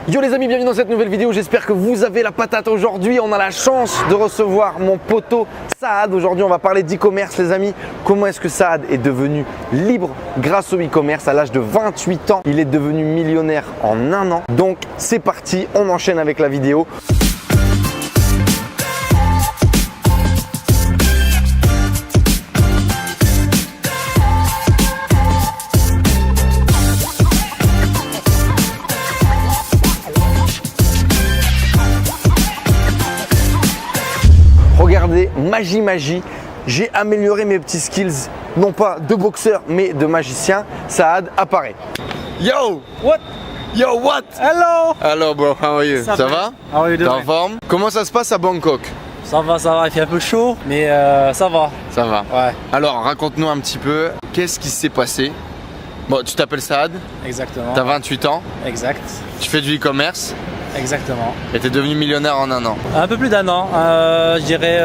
Yo les amis, bienvenue dans cette nouvelle vidéo, j'espère que vous avez la patate. Aujourd'hui on a la chance de recevoir mon poteau Saad. Aujourd'hui on va parler d'e-commerce les amis. Comment est-ce que Saad est devenu libre grâce au e-commerce à l'âge de 28 ans. Il est devenu millionnaire en un an. Donc c'est parti, on enchaîne avec la vidéo. Regardez, magie, j'ai amélioré mes petits skills, non pas de boxeur, mais de magicien. Saad apparaît. Yo! What? Yo, what? Hello! Hello bro, how are you? Ça va? How are you T'es en doing? forme? Comment ça se passe à Bangkok? Ça va, il fait un peu chaud, mais ça va. Ça va. Ouais, Alors raconte-nous un petit peu, qu'est-ce qui s'est passé? Bon, tu t'appelles Saad, exactement. t'as 28 ans, Exact, tu fais du e-commerce exactement. et t'es devenu millionnaire en un an. Un peu plus d'un an, je dirais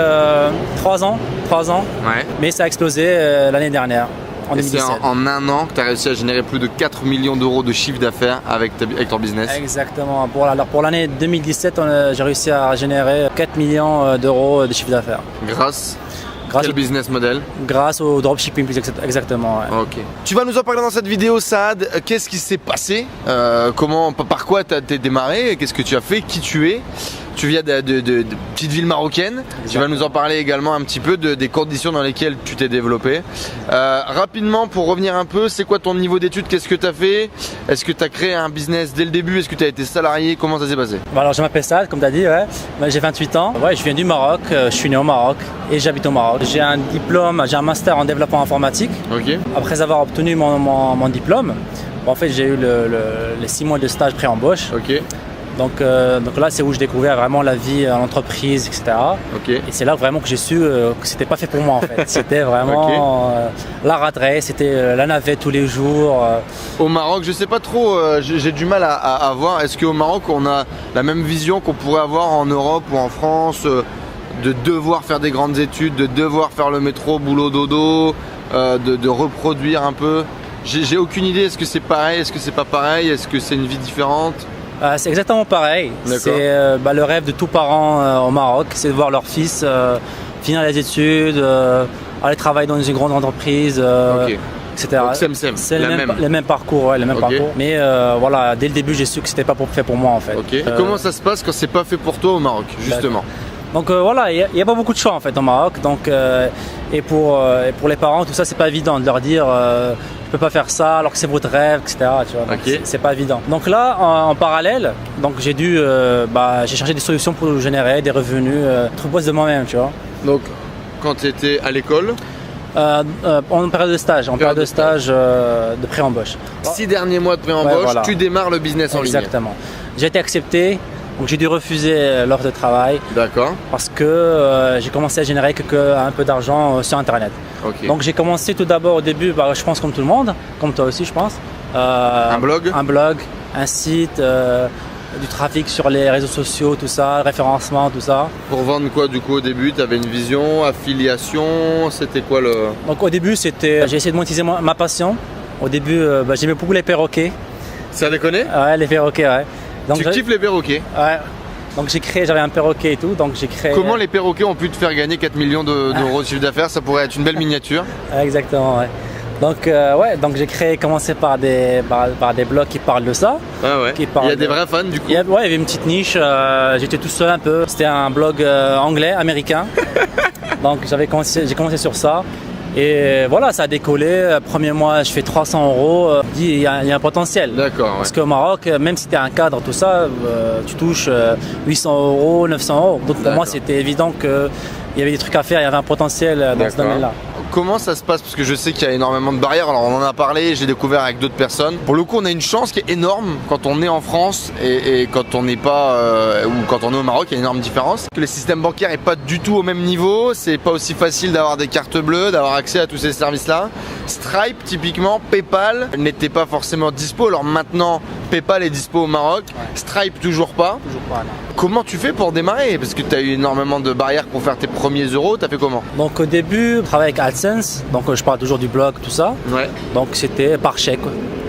3 ans, Ouais. mais ça a explosé l'année dernière, en Et c'est 2017. en un an que tu as réussi à générer plus de 4 millions d'euros de chiffre d'affaires avec ton business. Exactement. Pour l'année 2017, j'ai réussi à générer 4 millions d'euros de chiffre d'affaires. Grâce Grâce, quel business model? grâce au dropshipping, exactement. Ouais. Ok. Tu vas nous en parler dans cette vidéo, Saad. Qu'est-ce qui s'est passé? Par quoi t'es démarré? Qu'est-ce que tu as fait? Qui tu es? Tu viens de petite ville marocaine. Tu vas nous en parler également un petit peu des conditions dans lesquelles tu t'es développé. Rapidement, pour revenir un peu, c'est quoi ton niveau d'études? Qu'est-ce que tu as fait? Est-ce que tu as créé un business dès le début? Est-ce que tu as été salarié? Comment ça s'est passé? Bon, alors je m'appelle Saad, comme tu as dit, ouais. J'ai 28 ans. Ouais, je viens du Maroc, je suis né au Maroc et j'habite au Maroc. J'ai un diplôme, j'ai un master en développement informatique. Ok. Après avoir obtenu mon diplôme, en fait j'ai eu les 6 mois de stage pré-embauche. Ok. Donc là c'est où je découvrais vraiment la vie en entreprise, etc. Ok. Et c'est là vraiment que j'ai su que c'était pas fait pour moi en fait. C'était vraiment la rat race, c'était la navette tous les jours. Au Maroc, je sais pas trop, j'ai du mal à voir. Est-ce qu'au Maroc, on a la même vision qu'on pourrait avoir en Europe ou en France, de devoir faire des grandes études, de devoir faire le métro, boulot, dodo, de reproduire un peu? J'ai aucune idée. Est-ce que c'est pareil? Est-ce que c'est pas pareil? Est-ce que c'est une vie différente? C'est exactement pareil. D'accord. C'est le rêve de tout parent au Maroc, c'est de voir leur fils finir les études, aller travailler dans une grande entreprise, Ok. etc. Donc, same. C'est La le même. même parcours, ouais, le même Ok. parcours. Mais voilà, dès le début, j'ai su que c'était pas fait pour moi en fait. Ok. Et comment ça se passe quand c'est pas fait pour toi au Maroc, justement? Donc voilà, il n'y a pas beaucoup de choix en fait au Maroc. Donc, et pour les parents, tout ça, c'est pas évident de leur dire je peux pas faire ça alors que c'est votre rêve, etc. Tu vois, donc Ok. c'est pas évident. Donc là, en parallèle, donc j'ai j'ai cherché des solutions pour générer des revenus, trouver de moi-même, tu vois. Donc, quand tu étais à l'école, En période de stage, de pré-embauche. 6 derniers mois de pré-embauche, Ouais, voilà. tu démarres le business en ligne. Exactement. J'ai été accepté, donc j'ai dû refuser l'offre de travail D'accord. parce que j'ai commencé à générer un peu d'argent sur Internet. Ok. Donc j'ai commencé tout d'abord au début, je pense comme tout le monde, comme toi aussi je pense. Un blog? Un blog, un site, du trafic sur les réseaux sociaux, tout ça, le référencement, tout ça. Pour vendre quoi du coup au début? Tu avais une vision, affiliation, c'était quoi le... Donc au début j'ai essayé de monétiser ma passion. Au début j'aimais beaucoup les perroquets. Ça déconne? Ouais, les perroquets, ouais. Donc, Tu kiffes les perroquets? Ouais. Donc j'avais un perroquet et tout, donc j'ai créé... Comment les perroquets ont pu te faire gagner 4 millions d'euros de chiffre d'affaires? Ça pourrait être une belle miniature. Exactement, ouais. Donc j'ai commencé par des blogs qui parlent de ça. Ah ouais. Il y a des vrais fans du coup. Il y avait une petite niche, j'étais tout seul un peu. C'était un blog anglais, américain. Donc j'ai commencé sur ça. Et voilà, ça a décollé. Premier mois, je fais 300 euros. Il y a un potentiel. D'accord. Ouais. Parce qu'au Maroc, même si tu es un cadre, tout ça, tu touches 800 euros, 900 euros. Donc pour moi, c'était évident qu'il y avait des trucs à faire, il y avait un potentiel dans ce domaine-là. Comment ça se passe? Parce que je sais qu'il y a énormément de barrières. Alors on en a parlé, j'ai découvert avec d'autres personnes. Pour le coup, on a une chance qui est énorme quand on est en France et quand on n'est pas ou quand on est au Maroc. Il y a une énorme différence. Que le système bancaire est pas du tout au même niveau. C'est pas aussi facile d'avoir des cartes bleues, d'avoir accès à tous ces services-là. Stripe, typiquement, PayPal n'était pas forcément dispo. Alors maintenant, PayPal est dispo au Maroc. Ouais. Stripe toujours pas. Toujours pas, non. Comment tu fais pour démarrer? Parce que tu as eu énormément de barrières pour faire tes premiers euros. Tu as fait comment? Donc au début, je travaillais avec AdSense, donc je parle toujours du blog, tout ça. Ouais. Donc c'était par chèque.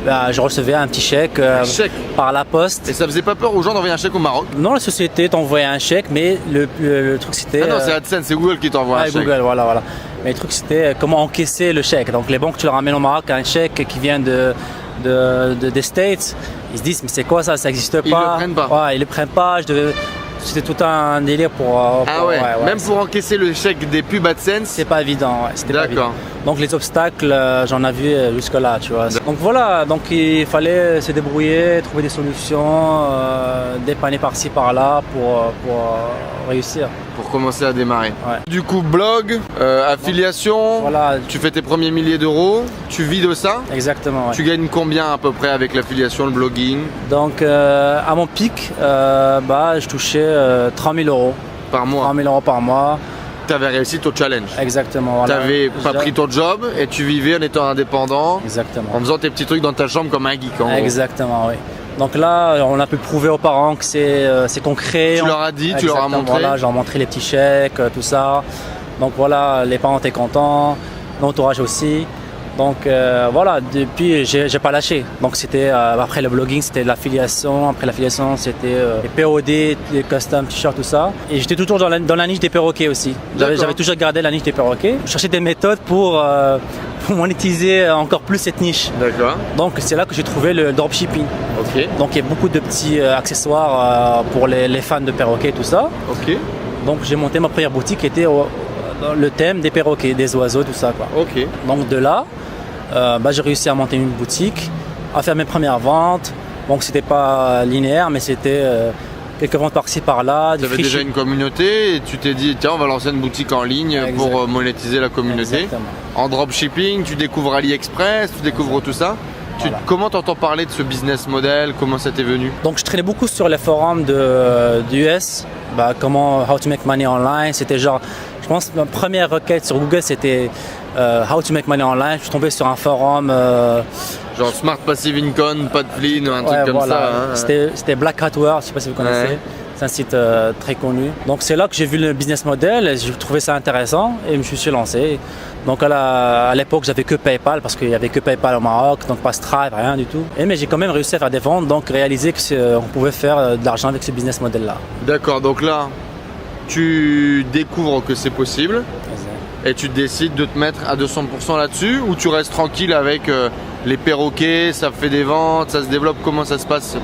je recevais un petit chèque, Chèque. par la poste. Et ça faisait pas peur aux gens d'envoyer un chèque au Maroc? Non, la société t'envoyait un chèque, mais le truc c'était. Ah non, c'est AdSense, c'est Google qui t'envoie un chèque. Google, voilà. Mais le truc c'était comment encaisser le chèque. Donc les banques, tu leur ramènes au Maroc un chèque qui vient des States. Ils se disent, mais c'est quoi ça? Ça n'existe pas. Ils le prennent pas. Ouais, ils le prennent pas. C'était tout un délire pour. Ah ouais, même pour encaisser le chèque des pubs AdSense. C'est pas évident, ouais, c'était pas évident. D'accord. Donc les obstacles, j'en ai vu jusque-là, tu vois. Donc voilà, donc il fallait se débrouiller, trouver des solutions, dépanner par-ci par-là pour réussir. Pour commencer à démarrer. Ouais. Du coup, blog, affiliation, Voilà, tu fais tes premiers milliers d'euros, tu vis de ça. exactement. Ouais. Tu gagnes combien à peu près avec l'affiliation, le blogging Donc à mon pic, je touchais 30 000 euros. par mois? 30 000 euros par mois, Tu avais réussi ton challenge. exactement. Tu Voilà. n'avais pas pris ton job et tu vivais en étant indépendant, Exactement. en faisant tes petits trucs dans ta chambre comme un geek en gros. Exactement, oui. Donc là, on a pu prouver aux parents que c'est concret. Tu leur as dit, tu leur as Exactement, montré. Voilà, j'ai montré les petits chèques, tout ça. Donc voilà, les parents étaient contents, l'entourage aussi. Donc voilà, depuis, j'ai pas lâché. Donc c'était après le blogging, c'était l'affiliation. Après l'affiliation, c'était les POD, les custom t-shirts, tout ça. Et j'étais toujours dans la niche des perroquets aussi. D'accord. J'avais toujours gardé la niche des perroquets. Je cherchais des méthodes pour monétiser encore plus cette niche. D'accord. Donc c'est là que j'ai trouvé le dropshipping. Ok. Donc il y a beaucoup de petits accessoires pour les fans de perroquets, tout ça. Ok. Donc j'ai monté ma première boutique qui était dans le thème des perroquets, des oiseaux, tout ça, quoi. Ok. Donc de là, j'ai réussi à monter une boutique, à faire mes premières ventes. Donc c'était pas linéaire, mais c'était quelques ventes par-ci par-là. Tu avais déjà une communauté et tu t'es dit tiens on va lancer une boutique en ligne Exact. pour monétiser la communauté. Exactement. En dropshipping, tu découvres AliExpress, tu découvres tout ça. Voilà. Comment t'entends parler de ce business model? Comment ça t'est venu? Donc je traînais beaucoup sur les forums d'US, comment how to make money online. C'était genre, je pense ma première requête sur Google c'était how to make money online. Je suis tombé sur un forum. Genre Smart Passive Income, Padflin, un truc comme voilà. ça. Hein. C'était Black Hat World, je sais pas si vous connaissez. Ouais. C'est un site très connu. Donc c'est là que j'ai vu le business model, et j'ai trouvé ça intéressant et je me suis lancé. Donc à l'époque j'avais que PayPal parce qu'il n'y avait que PayPal au Maroc, donc pas Stripe, rien du tout. Mais j'ai quand même réussi à faire des ventes, donc réaliser qu'on pouvait faire de l'argent avec ce business model là. D'accord, donc là, tu découvres que c'est possible et tu décides de te mettre à 200% là-dessus, ou tu restes tranquille avec les perroquets, ça fait des ventes, ça se développe, comment ça se passe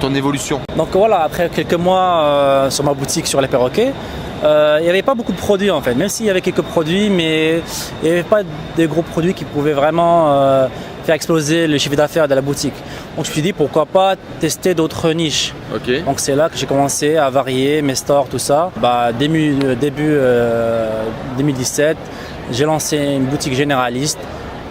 ton évolution? Donc voilà, après quelques mois sur ma boutique sur les perroquets, il n'y avait pas beaucoup de produits en fait, même s'il y avait quelques produits, mais il n'y avait pas des gros produits qui pouvaient vraiment faire exploser le chiffre d'affaires de la boutique. Donc je me suis dit pourquoi pas tester d'autres niches. Ok. Donc c'est là que j'ai commencé à varier mes stores, tout ça. Début 2017, j'ai lancé une boutique généraliste.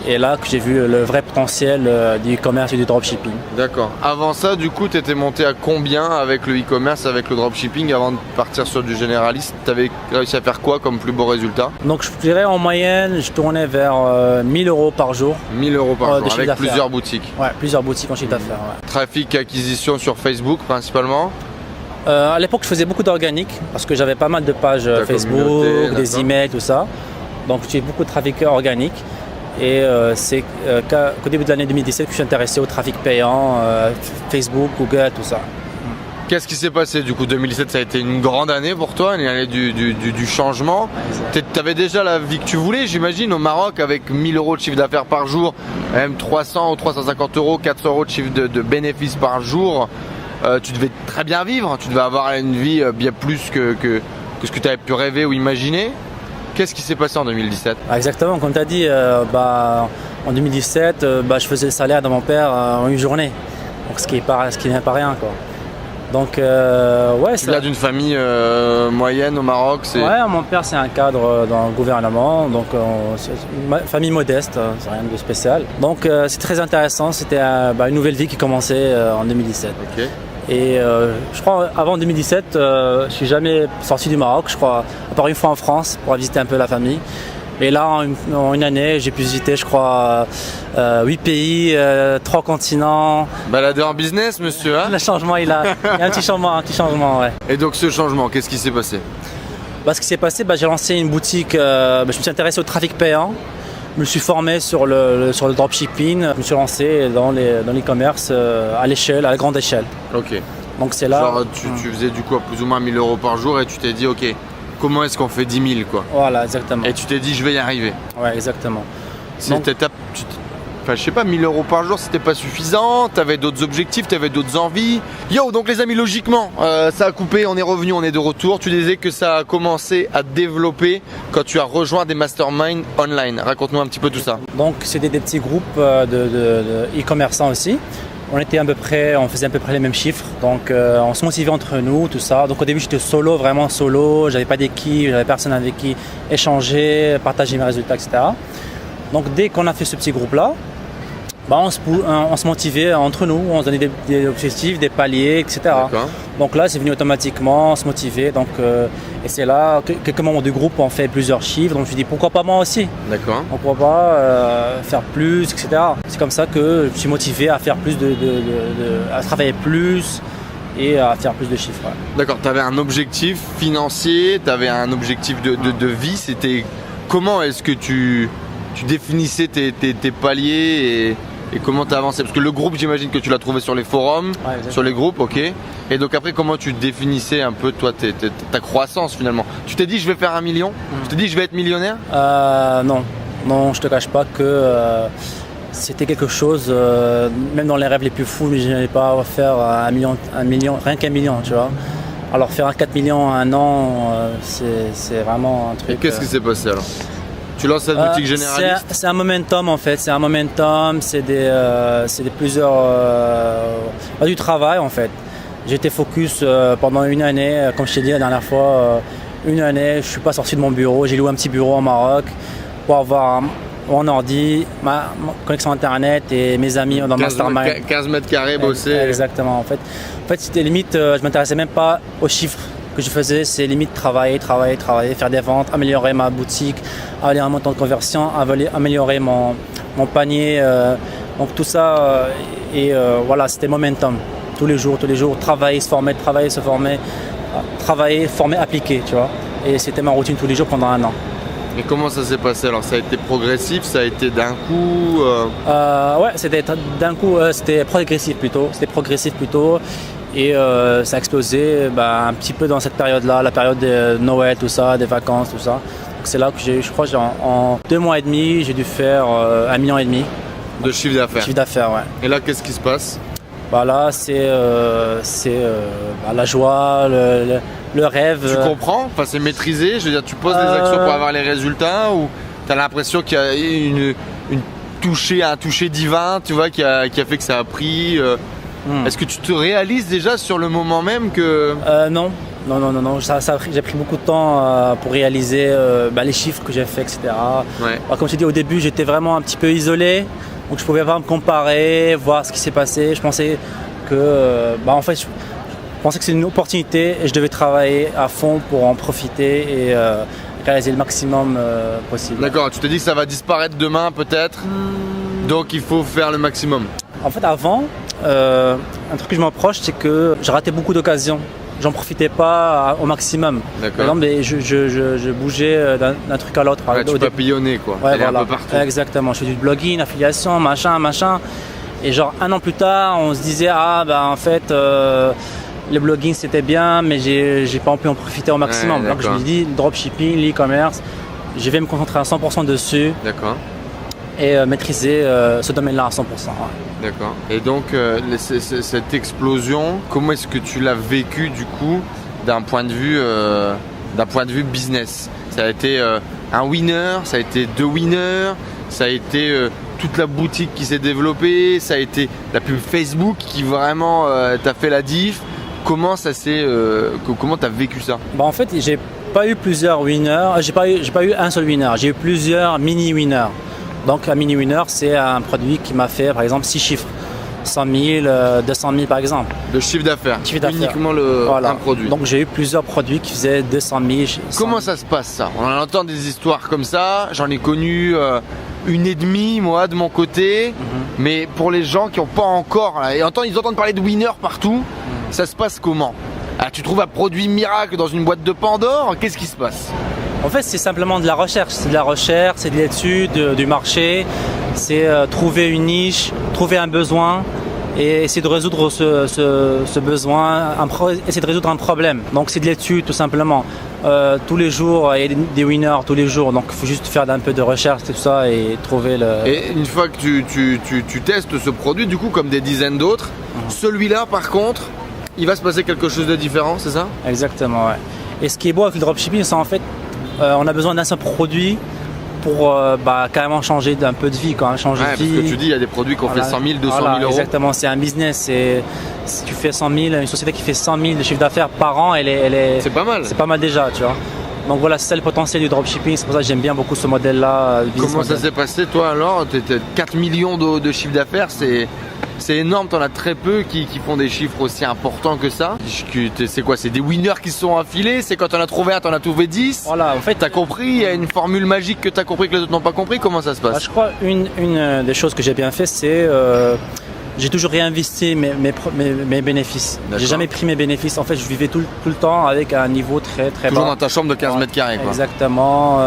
Et là que j'ai vu le vrai potentiel du e-commerce et du dropshipping. D'accord. Avant ça, du coup, tu étais monté à combien avec le e-commerce, avec le dropshipping avant de partir sur du généraliste? Tu avais réussi à faire quoi comme plus beau résultat? Donc je dirais en moyenne, je tournais vers 1000 euros par jour. 1000 euros par de jour, chiffre avec d'affaires. plusieurs boutiques. Ouais, plusieurs boutiques en chiffre d'affaires. Ouais. Trafic, acquisition sur Facebook principalement. À l'époque, je faisais beaucoup d'organique parce que j'avais pas mal de pages Ta Facebook, communauté, des d'accord. emails, tout ça. Donc j'ai beaucoup de trafic organique. Et c'est qu'au début de l'année 2017 que je suis intéressé au trafic payant, Facebook, Google, tout ça. Qu'est-ce qui s'est passé du coup? 2017, ça a été une grande année pour toi, une année du changement. Tu avais déjà la vie que tu voulais, j'imagine, au Maroc, avec 1000 euros de chiffre d'affaires par jour, même 300 ou 350 euros, 400 euros de chiffre de bénéfices par jour. Tu devais très bien vivre, tu devais avoir une vie bien plus que ce que tu avais pu rêver ou imaginer. Qu'est-ce qui s'est passé en 2017? Exactement, comme tu as dit, en 2017, je faisais le salaire de mon père en une journée. Donc ce qui n'est pas rien, quoi. Donc ouais, Tu viens d'une famille moyenne au Maroc, c'est... Ouais, mon père c'est un cadre dans le gouvernement, donc c'est une famille modeste, c'est rien de spécial. Donc c'est très intéressant, c'était une nouvelle vie qui commençait en 2017. Ok. Et je crois avant 2017, je suis jamais sorti du Maroc, je crois, à part une fois en France pour visiter un peu la famille. Et là, en une année, j'ai pu visiter, je crois, 8 pays, 3 continents. Baladeur en business, monsieur, hein? Le changement, il y a un petit changement, ouais. Et donc ce changement, qu'est-ce qui s'est passé? Ce qui s'est passé, j'ai lancé une boutique, je me suis intéressé au trafic payant. me suis formé sur le dropshipping. Je me suis lancé dans l'e-commerce à l'échelle, à la grande échelle. Ok. Donc c'est là. Genre tu faisais du coup à plus ou moins 1000 euros par jour et tu t'es dit ok, comment est-ce qu'on fait 10 000 quoi. Voilà, exactement. Et tu t'es dit je vais y arriver. Ouais, exactement. Enfin, je sais pas, 1000 euros par jour c'était pas suffisant, t'avais d'autres objectifs, t'avais d'autres envies. Yo, donc les amis, logiquement, ça a coupé, on est revenu, on est de retour. Tu disais que ça a commencé à développer quand tu as rejoint des masterminds online. Raconte-nous un petit peu tout ça. Donc c'était des petits groupes de e-commerçants aussi. On faisait à peu près les mêmes chiffres, donc on se motivait entre nous, tout ça. Donc au début j'étais solo, vraiment solo, j'avais pas d'équipe, j'avais personne avec qui échanger, partager mes résultats, etc. Donc dès qu'on a fait ce petit groupe-là, on se motivait entre nous, on se donnait des objectifs, des paliers, etc. Donc là c'est venu automatiquement, on se motivait. Donc, et c'est là, quelques membres du groupe ont fait plusieurs chiffres, donc je me suis dit pourquoi pas moi aussi. D'accord. Pourquoi pas faire plus, etc. C'est comme ça que je me suis motivé à faire plus à travailler plus et à faire plus de chiffres. Ouais. D'accord, tu avais un objectif financier, tu avais un objectif de vie. C'était comment est-ce que tu définissais tes paliers et comment tu as avancé? Parce que le groupe, j'imagine que tu l'as trouvé sur les forums, sur les groupes, ok. Et donc après, comment tu définissais un peu toi ta croissance finalement? Tu t'es dit je vais faire 1 million? Tu t'es dit je vais être millionnaire? Non, je te cache pas que c'était quelque chose, même dans les rêves les plus fous, mais je n'allais pas faire 1 million, rien qu'un million, tu vois. Alors faire un 4 millions en un an, c'est vraiment un truc. Et qu'est-ce qui s'est passé alors? Tu lances cette boutique généraliste? C'est un momentum en fait, c'est un momentum, c'est plusieurs du travail en fait. J'étais focus pendant une année, comme je t'ai dit la dernière fois, une année, je suis pas sorti de mon bureau, j'ai loué un petit bureau au Maroc pour avoir mon ordi, ma connexion internet et mes amis dans Mastermind. 15 mètres carrés bossé. Exactement en fait c'était limite, je m'intéressais même pas aux chiffres que je faisais, c'est limite travailler, faire des ventes, améliorer ma boutique, améliorer mon temps de conversion, améliorer mon panier, donc tout ça voilà, c'était momentum, tous les jours, travailler, se former, former, appliquer, tu vois, et c'était ma routine tous les jours pendant un an. Et comment ça s'est passé alors? Ça a été progressif, ça a été d'un coup Ouais, c'était d'un coup, c'était progressif plutôt. Et ça a explosé un petit peu dans cette période-là, la période de Noël, tout ça, des vacances, tout ça. Donc c'est là que je crois en 2 mois et demi, j'ai dû faire 1,5 million de chiffre d'affaires. Ouais. Et là, qu'est-ce qui se passe? Là, c'est la joie, le rêve. Tu comprends? Enfin, c'est maîtrisé. Je veux dire, tu poses des actions pour avoir les résultats ou tu as l'impression qu'il y a un toucher divin, tu vois, qui a fait que ça a pris. Est-ce que tu te réalises déjà sur le moment même que… Non. J'ai pris beaucoup de temps pour réaliser les chiffres que j'ai fait, etc. Ouais. Comme je t'ai dit au début, j'étais vraiment un petit peu isolé, donc je pouvais pas me comparer, voir ce qui s'est passé. Je pensais que, je pensais que c'est une opportunité et je devais travailler à fond pour en profiter et réaliser le maximum possible. D'accord, tu te dis que ça va disparaître demain peut-être, donc il faut faire le maximum. En fait, avant, un truc que je m'approche, c'est que j'ai raté beaucoup d'occasions. J'en profitais pas au maximum. D'accord. Par exemple, je bougeais d'un truc à l'autre. Ouais, tu papillonnais quoi. Ouais, voilà. Un peu partout. Exactement. Je fais du blogging, affiliation, machin. Et genre 1 an plus tard, on se disait en fait le blogging c'était bien, mais j'ai pas pu en profiter au maximum. Ouais, donc je me dis dropshipping, l'e-commerce, je vais me concentrer à 100% dessus. D'accord. Et maîtriser ce domaine-là à 100%. Ouais. D'accord. Et donc cette explosion, comment est-ce que tu l'as vécu du coup d'un point de vue business? Ça a été un winner, ça a été 2 winners, ça a été toute la boutique qui s'est développée, ça a été la pub Facebook qui vraiment t'a fait la diff. Comment t'as vécu ça? En fait, j'ai pas eu plusieurs winners, j'ai pas eu un seul winner, j'ai eu plusieurs mini winners. Donc un mini winner, c'est un produit qui m'a fait par exemple 6 chiffres, 100 000, 200 000 par exemple. De chiffre d'affaires, uniquement un produit. Donc j'ai eu plusieurs produits qui faisaient 200 000. Comment ça se passe ça? On en entend des histoires comme ça, j'en ai connu une et demie moi de mon côté, mais pour les gens qui n'ont pas encore, ils entendent parler de winner partout, ça se passe comment? Tu trouves un produit miracle dans une boîte de Pandore, qu'est-ce qui se passe? En fait, c'est simplement de la recherche. C'est de la recherche, c'est de l'étude du marché, c'est trouver une niche, trouver un besoin et essayer de résoudre ce besoin, essayer de résoudre un problème. Donc c'est de l'étude tout simplement. Tous les jours, il y a des winners tous les jours, donc il faut juste faire un peu de recherche, tout ça et trouver le... Et une fois que tu testes ce produit, du coup, comme des dizaines d'autres, celui-là par contre, il va se passer quelque chose de différent, c'est ça? Exactement, ouais. Et ce qui est beau avec le dropshipping, c'est en fait, on a besoin d'un seul produit pour carrément changer d'un peu de vie, quand même, changer de vie. Parce que tu dis, il y a des produits qui ont fait 100 000, 200 000 euros. Exactement, c'est un business. Si tu fais 100 000, une société qui fait 100 000 de chiffre d'affaires par an, c'est pas mal. C'est pas mal déjà, tu vois. Donc voilà, c'est ça le potentiel du dropshipping. C'est pour ça que j'aime bien beaucoup ce modèle-là. Comment ça s'est passé, toi, alors? 4 millions de chiffre d'affaires, c'est énorme, t'en as très peu qui font des chiffres aussi importants que ça. C'est quoi? C'est des winners qui se sont affilés? C'est quand t'en as trouvé un, t'en as trouvé 10? Voilà, en fait. T'as compris? Il y a une formule magique que t'as compris que les autres n'ont pas compris? Comment ça se passe? Je crois une des choses que j'ai bien fait, c'est j'ai toujours réinvesti mes bénéfices. J'ai jamais pris mes bénéfices. En fait, je vivais tout le temps avec un niveau très bas. Toujours dans ta chambre de 15 mètres carrés, quoi. Exactement.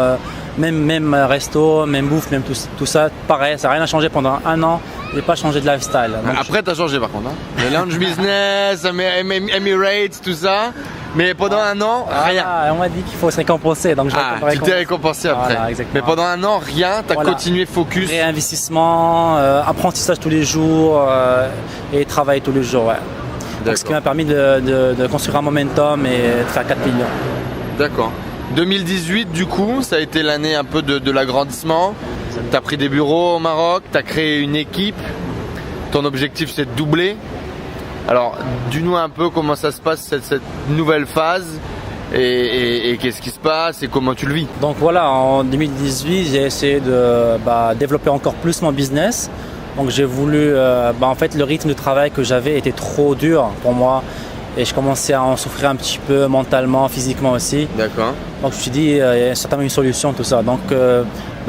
Même resto, même bouffe, même tout ça, pareil, ça n'a rien changé pendant un an. J'ai pas changé de lifestyle. Donc après, t'as changé par contre. Hein. Le lounge business, Emirates, tout ça. Mais pendant un an, rien. On m'a dit qu'il faut se récompenser. Donc tu t'es récompensé après. Voilà, mais pendant un an, rien, t'as continué focus. Réinvestissement, apprentissage tous les jours et travail tous les jours. Ouais. Donc, ce qui m'a permis de construire un momentum et de faire 4 millions. D'accord. 2018, du coup, ça a été l'année un peu de l'agrandissement. Tu as pris des bureaux au Maroc, tu as créé une équipe. Ton objectif, c'est de doubler. Alors, dis-nous un peu comment ça se passe, cette nouvelle phase. Et qu'est-ce qui se passe et comment tu le vis? Donc voilà, en 2018, j'ai essayé de développer encore plus mon business. Donc j'ai voulu, en fait, le rythme de travail que j'avais était trop dur pour moi. Et je commençais à en souffrir un petit peu mentalement, physiquement aussi. D'accord. Donc je me suis dit, il y a certainement une solution, tout ça. Donc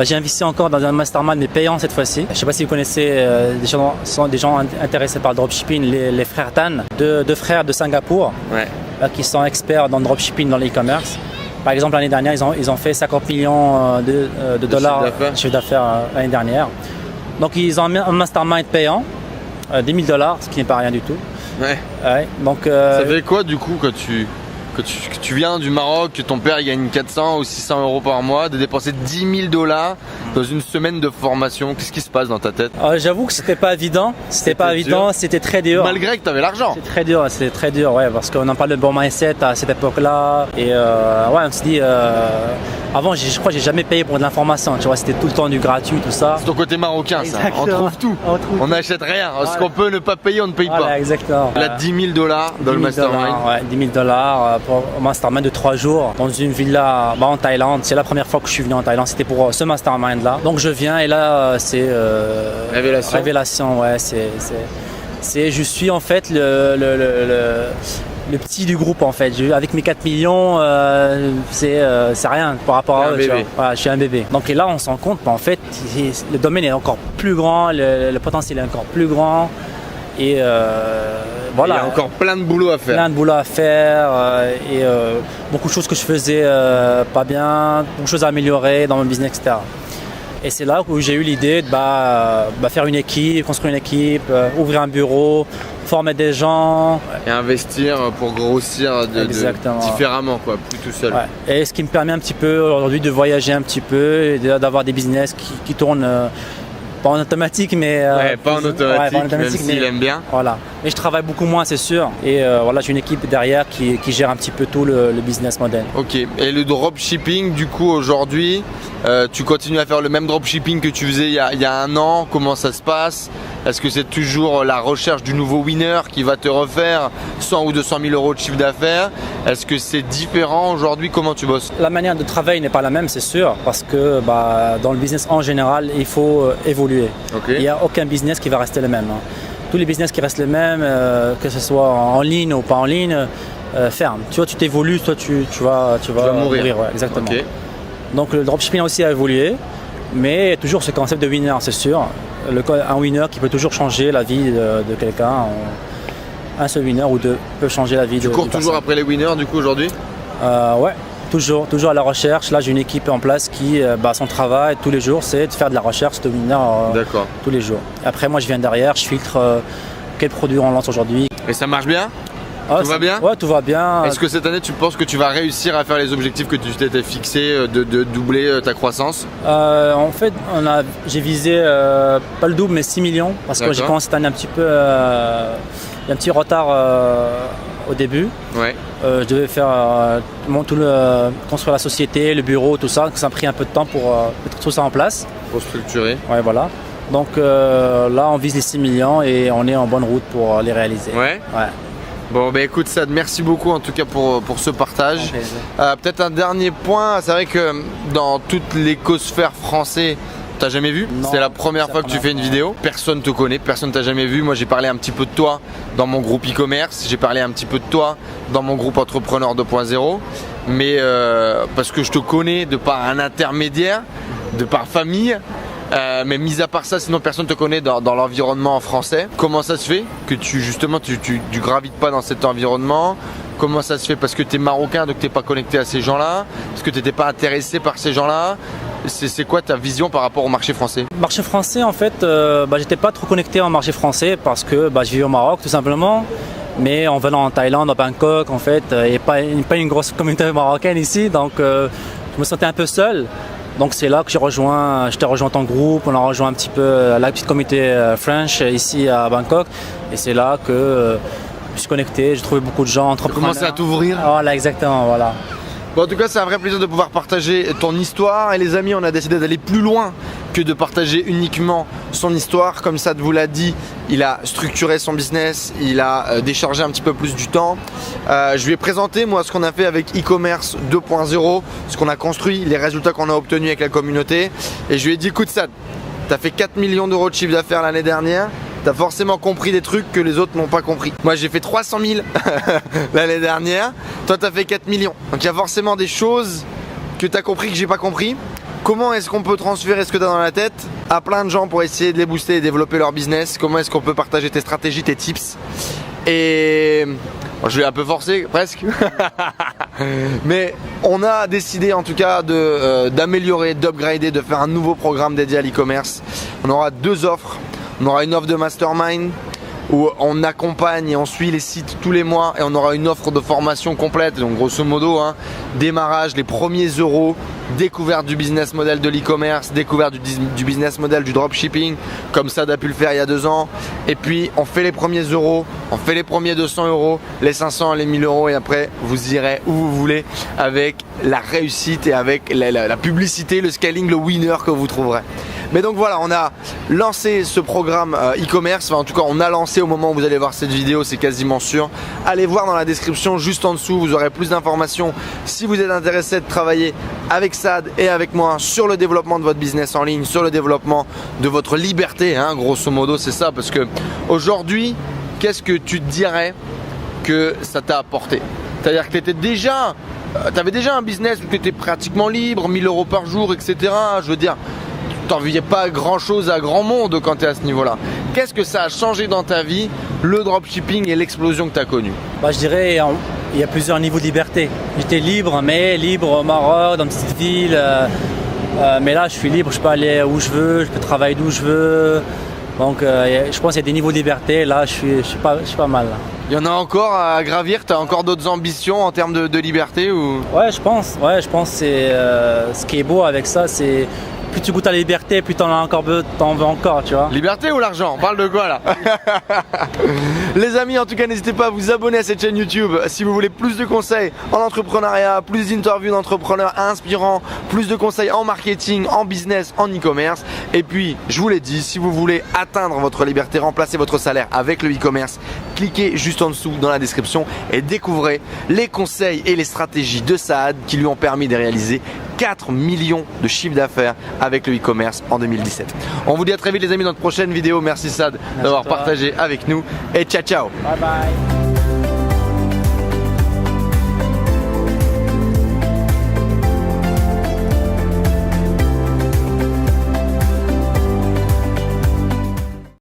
j'ai investi encore dans un mastermind, mais payant cette fois-ci. Je ne sais pas si vous connaissez des gens intéressés par le dropshipping, les frères Tan, deux frères de Singapour, qui sont experts dans le dropshipping, dans l'e-commerce. Par exemple, l'année dernière, ils ont fait 50 millions de dollars de chiffre d'affaires l'année dernière. Donc ils ont un mastermind payant, 10 000 $, ce qui n'est pas rien du tout. Ouais. Donc, ça fait quoi du coup quand tu viens du Maroc, que ton père gagne 400 ou 600 euros par mois, de dépenser 10 000 $ dans une semaine de formation? Qu'est-ce qui se passe dans ta tête? J'avoue que c'était pas évident. C'était très dur. Malgré que tu avais l'argent. C'était très dur, ouais, parce qu'on en parle de bon mindset à cette époque-là. Et on se dit, avant, je crois que j'ai jamais payé pour de l'information. Tu vois, c'était tout le temps du gratuit, tout ça. C'est ton côté marocain, exactement. Ça. On trouve tout. On n'achète rien. Voilà. Ce qu'on peut ne pas payer, on ne paye pas. Exactement. Là, 10 000 $ dans le mastermind. Ouais, 10 000 $. Pour un mastermind de 3 jours dans une villa en Thaïlande. C'est la première fois que je suis venu en Thaïlande, c'était pour ce mastermind là. Donc je viens et là c'est révélation, ouais, je suis en fait le petit du groupe en fait. Avec mes 4 millions, c'est rien par rapport à eux. Voilà, je suis un bébé. Donc et là on se rend compte qu'en fait le domaine est encore plus grand, le potentiel est encore plus grand. Et voilà. Il y a encore plein de boulot à faire. Et beaucoup de choses que je faisais pas bien, beaucoup de choses à améliorer dans mon business, etc. Et c'est là où j'ai eu l'idée de faire une équipe, construire une équipe, ouvrir un bureau, former des gens. Et investir pour grossir différemment, quoi, plus tout seul. Ouais. Et ce qui me permet un petit peu aujourd'hui de voyager un petit peu et d'avoir des business qui tournent. Pas en automatique, mais... pas en automatique, même s'il aime bien. Voilà. Mais je travaille beaucoup moins, c'est sûr. Et voilà, j'ai une équipe derrière qui gère un petit peu tout le business model. Ok. Et le dropshipping, du coup, aujourd'hui, tu continues à faire le même dropshipping que tu faisais il y a un an? Comment ça se passe? Est-ce que c'est toujours la recherche du nouveau winner qui va te refaire 100 ou 200 000 € de chiffre d'affaires? Est-ce que c'est différent aujourd'hui? Comment tu bosses? La manière de travailler n'est pas la même, c'est sûr, parce que dans le business en général, il faut évoluer. Okay. Il n'y a aucun business qui va rester le même. Tous les business qui restent les mêmes, que ce soit en ligne ou pas en ligne, ferme. Tu vois, tu t'évolues, toi tu vas mourir. Ouais, exactement. Okay. Donc le dropshipping aussi a évolué, mais il y a toujours ce concept de winner, c'est sûr. Un winner qui peut toujours changer la vie de quelqu'un. Un seul winner ou deux peut changer la vie de quelqu'un. Tu cours toujours après les winners du coup aujourd'hui? Ouais, Toujours à la recherche. Là, j'ai une équipe en place qui, son travail tous les jours, c'est de faire de la recherche de mineurs tous les jours. Après, moi, je viens derrière, je filtre quels produits on lance aujourd'hui. Et ça marche bien? Tout va bien? Ouais, tout va bien. Est-ce que cette année, tu penses que tu vas réussir à faire les objectifs que tu t'étais fixé de doubler ta croissance? En fait, j'ai visé pas le double, mais 6 millions. Parce que j'ai commencé cette année un petit peu. Il y a un petit retard au début. Ouais. Je devais faire construire la société, le bureau, tout ça. Ça a pris un peu de temps pour mettre tout ça en place. Pour structurer. Ouais, voilà. Donc là, on vise les 6 millions et on est en bonne route pour les réaliser. Ouais. Bon, bah écoute Saad, merci beaucoup en tout cas pour ce partage. Peut-être un dernier point, c'est vrai que dans toute l'écosphère français, t'as jamais vu? C'est la première fois que tu fais une vidéo. Personne te connaît, personne t'a jamais vu. Moi j'ai parlé un petit peu de toi dans mon groupe e-commerce, j'ai parlé un petit peu de toi dans mon groupe Entrepreneur 2.0. Mais parce que je te connais de par un intermédiaire, de par famille. Mais mis à part ça, sinon personne ne te connaît dans l'environnement français. Comment ça se fait que tu gravites pas dans cet environnement? Comment ça se fait? Parce que tu es marocain, donc tu n'es pas connecté à ces gens-là? Parce que tu n'étais pas intéressé par ces gens-là? C'est quoi ta vision par rapport au marché français? Marché français, en fait, j'étais pas trop connecté au marché français parce que je vivais au Maroc tout simplement. Mais en venant en Thaïlande, à Bangkok, en fait, il n'y a pas une grosse communauté marocaine ici, donc je me sentais un peu seul. Donc c'est là que je t'ai rejoint ton groupe, on a rejoint un petit peu la petite communauté French ici à Bangkok. Et c'est là que je suis connecté, j'ai trouvé beaucoup de gens, entrepreneurs. Tu commences à t'ouvrir. Voilà, exactement, voilà. Bon, en tout cas, c'est un vrai plaisir de pouvoir partager ton histoire. Et les amis, on a décidé d'aller plus loin que de partager uniquement son histoire. Comme Saad vous l'a dit, il a structuré son business, il a déchargé un petit peu plus du temps. Je lui ai présenté moi ce qu'on a fait avec e-commerce 2.0, ce qu'on a construit, les résultats qu'on a obtenus avec la communauté. Et je lui ai dit, écoute Saad, tu as fait 4 millions d'euros de chiffre d'affaires l'année dernière. Tu as forcément compris des trucs que les autres n'ont pas compris. Moi j'ai fait 300 000 l'année dernière, toi tu as fait 4 millions. Donc il y a forcément des choses que tu as compris que j'ai pas compris. Comment est-ce qu'on peut transférer ce que tu as dans la tête à plein de gens pour essayer de les booster et développer leur business? Comment est-ce qu'on peut partager tes stratégies, tes tips? Et bon, je l'ai un peu forcé presque. Mais on a décidé en tout cas d'améliorer, d'upgrader, de faire un nouveau programme dédié à l'e-commerce. On aura 2 offres. On aura une offre de mastermind où on accompagne et on suit les sites tous les mois, et on aura une offre de formation complète, donc grosso modo démarrage, les premiers euros, découverte du business model de l'e-commerce, découverte du business model du dropshipping comme Saad a pu le faire il y a 2 ans, et puis on fait les premiers euros, on fait les premiers 200 euros, les 500, les 1000 euros, et après vous irez où vous voulez avec la réussite et avec la publicité, le scaling, le winner que vous trouverez. Mais donc voilà, on a lancé ce programme e-commerce, enfin en tout cas on a lancé au moment où vous allez voir cette vidéo, c'est quasiment sûr. Allez voir dans la description juste en dessous, vous aurez plus d'informations si vous êtes intéressé de travailler avec Saad et avec moi sur le développement de votre business en ligne, sur le développement de votre liberté, grosso modo c'est ça. Parce que aujourd'hui, qu'est-ce que tu te dirais que ça t'a apporté? C'est-à-dire que tu avais déjà un business où tu étais pratiquement libre, 1000 euros par jour, etc. Je veux dire, t'enviais pas grand chose à grand monde quand tu es à ce niveau-là. Qu'est-ce que ça a changé dans ta vie, le dropshipping et l'explosion que tu as connue? Je dirais il y a plusieurs niveaux de liberté. J'étais libre, mais libre au Maroc, dans une petite ville. Mais là, je suis libre, je peux aller où je veux, je peux travailler d'où je veux. Donc je pense qu'il y a des niveaux de liberté. Là, je suis pas mal. Là. Il y en a encore à gravir? Tu as encore d'autres ambitions en termes de liberté ou... Ouais, je pense. C'est ce qui est beau avec ça, c'est plus tu goûtes à la liberté, plus t'en veux encore, tu vois. Liberté ou l'argent? On parle de quoi là? Les amis, en tout cas, n'hésitez pas à vous abonner à cette chaîne YouTube si vous voulez plus de conseils en entrepreneuriat, plus d'interviews d'entrepreneurs inspirants, plus de conseils en marketing, en business, en e-commerce. Et puis, je vous l'ai dit, si vous voulez atteindre votre liberté, remplacer votre salaire avec le e-commerce, cliquez juste en dessous dans la description et découvrez les conseils et les stratégies de Saad qui lui ont permis de réaliser 4 millions de chiffre d'affaires avec le e-commerce en 2017. On vous dit à très vite les amis dans notre prochaine vidéo. Merci Saad d'avoir partagé avec nous et ciao ciao. Bye bye.